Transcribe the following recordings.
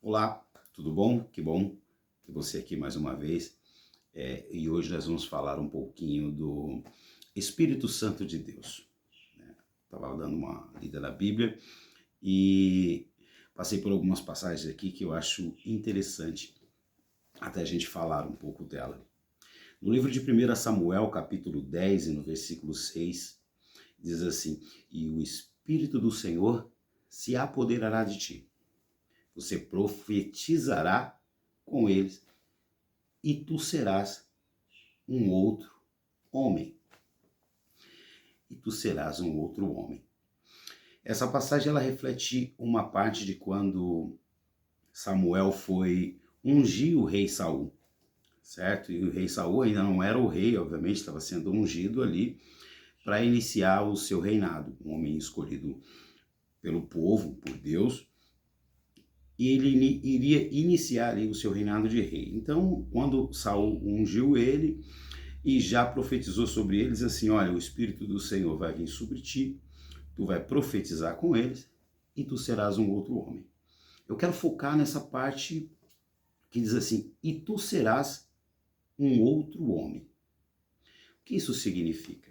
Olá, tudo bom? Que bom ter você aqui mais uma vez. E hoje nós vamos falar um pouquinho do Espírito Santo de Deus. Estava dando uma lida na Bíblia e passei por algumas passagens aqui que eu acho interessante até a gente falar um pouco dela. No livro de 1 Samuel, capítulo 10, e no versículo 6, diz assim: E o Espírito do Senhor se apoderará de ti. Você profetizará com eles e tu serás um outro homem. E tu serás um outro homem. Essa passagem ela reflete uma parte de quando Samuel foi ungir o rei Saul, certo? E o rei Saul ainda não era o rei, obviamente, estava sendo ungido ali para iniciar o seu reinado. Um homem escolhido pelo povo, por Deus, e ele iria iniciar ali o seu reinado de rei. Então, quando Saul ungiu ele e já profetizou sobre eles assim: olha, o Espírito do Senhor vai vir sobre ti, tu vai profetizar com eles e tu serás um outro homem. Eu quero focar nessa parte que diz assim: e tu serás um outro homem. O que isso significa?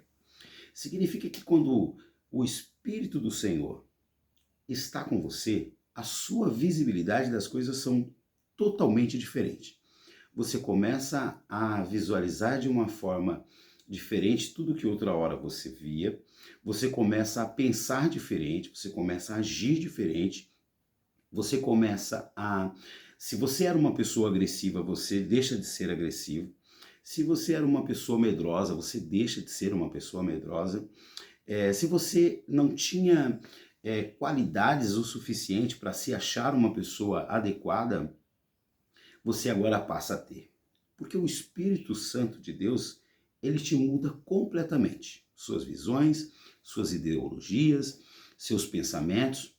Significa que quando o Espírito do Senhor está com você, a sua visibilidade das coisas são totalmente diferentes. Você começa a visualizar de uma forma diferente tudo que outra hora você via, você começa a pensar diferente, você começa a agir diferente, você começa a... Se você era uma pessoa agressiva, você deixa de ser agressivo. Se você era uma pessoa medrosa, você deixa de ser uma pessoa medrosa. Se você não tinha qualidades o suficiente para se achar uma pessoa adequada, você agora passa a ter. Porque o Espírito Santo de Deus, ele te muda completamente. Suas visões, suas ideologias, seus pensamentos.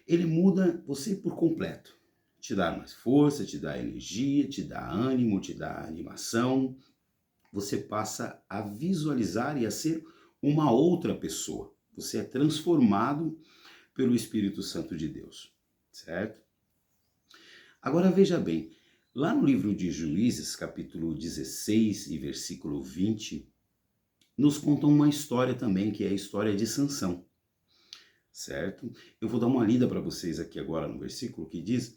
Ele muda você por completo. Te dá mais força, te dá energia, te dá ânimo, te dá animação. Você passa a visualizar e a ser uma outra pessoa. Você é transformado pelo Espírito Santo de Deus, certo? Agora veja bem, lá no livro de Juízes, capítulo 16 e versículo 20, nos conta uma história também, que é a história de Sansão, certo? Eu vou dar uma lida para vocês aqui agora no versículo que diz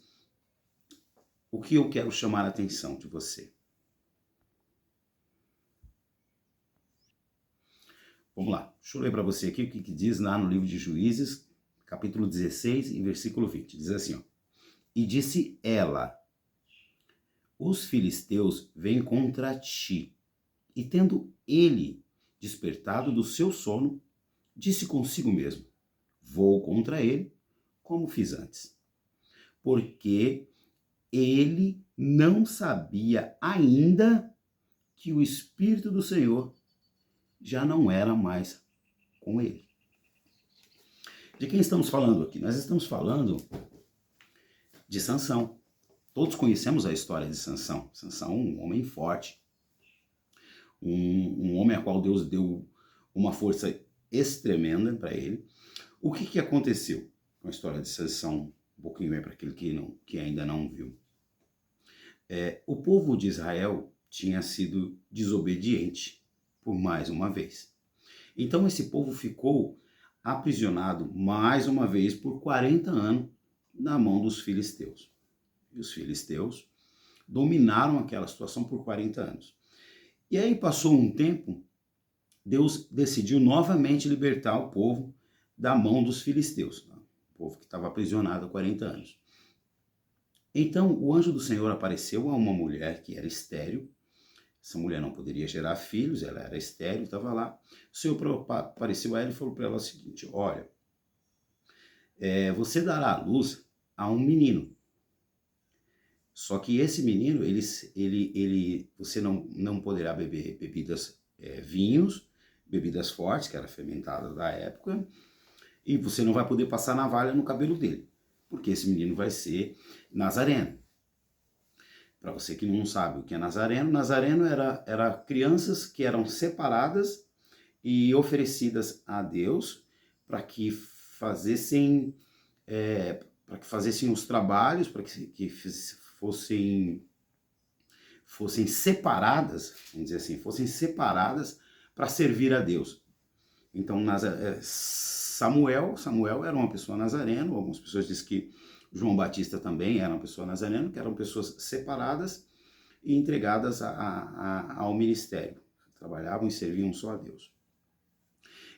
o que eu quero chamar a atenção de você. Vamos lá, deixa eu ler para você aqui o que diz lá no livro de Juízes, capítulo 16 e versículo 20. Diz assim, ó: E disse ela: Os filisteus vêm contra ti. E tendo ele despertado do seu sono, disse consigo mesmo: Vou contra ele, como fiz antes. Porque ele não sabia ainda que o Espírito do Senhor já não era mais com ele. De quem estamos falando aqui? Nós estamos falando de Sansão. Todos conhecemos a história de Sansão. Sansão, um homem forte, um homem a qual Deus deu uma força extremenda para ele. O que aconteceu com a história de Sansão? Um pouquinho bem para aquele que ainda não viu. O povo de Israel tinha sido desobediente por mais uma vez. Então esse povo ficou aprisionado mais uma vez por 40 anos na mão dos filisteus. E os filisteus dominaram aquela situação por 40 anos. E aí passou um tempo, Deus decidiu novamente libertar o povo da mão dos filisteus, o povo que estava aprisionado há 40 anos. Então o anjo do Senhor apareceu a uma mulher que era estéril. Essa mulher não poderia gerar filhos, ela era estéril, estava lá. O Senhor apareceu a ela e falou para ela o seguinte: olha, você dará à luz a um menino. Só que esse menino, você não poderá beber bebidas, vinhos, bebidas fortes, que era fermentada da época, e você não vai poder passar navalha no cabelo dele, porque esse menino vai ser nazareno. Para você que não sabe o que é nazareno, nazareno era crianças que eram separadas e oferecidas a Deus para que fazessem para que fizessem os trabalhos, para que fossem separadas, vamos dizer assim, fossem separadas para servir a Deus. Então, Samuel era uma pessoa nazareno, algumas pessoas dizem que João Batista também era uma pessoa nazareno, que eram pessoas separadas e entregadas ao ministério. Trabalhavam e serviam só a Deus.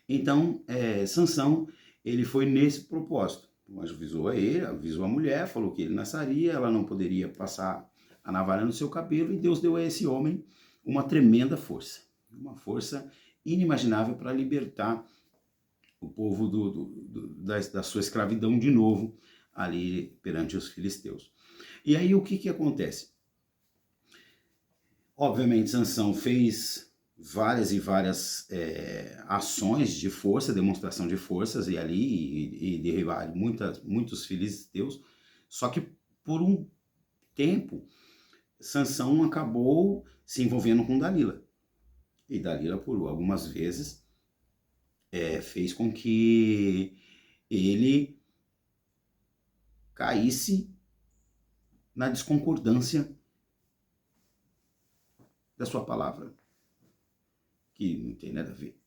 Então, Sansão, ele foi nesse propósito. O anjo avisou a ele, avisou a mulher, falou que ele nasceria, ela não poderia passar a navalha no seu cabelo, e Deus deu a esse homem uma tremenda força. Uma força inimaginável para libertar o povo da sua escravidão de novo ali perante os filisteus. E aí o que acontece? Obviamente Sansão fez várias e várias ações de força, demonstração de forças e derribar muitos filisteus, só que por um tempo Sansão acabou se envolvendo com Dalila. E Dalila, por algumas vezes, fez com que ele caísse na desconcordância da sua palavra, que não tem nada a ver.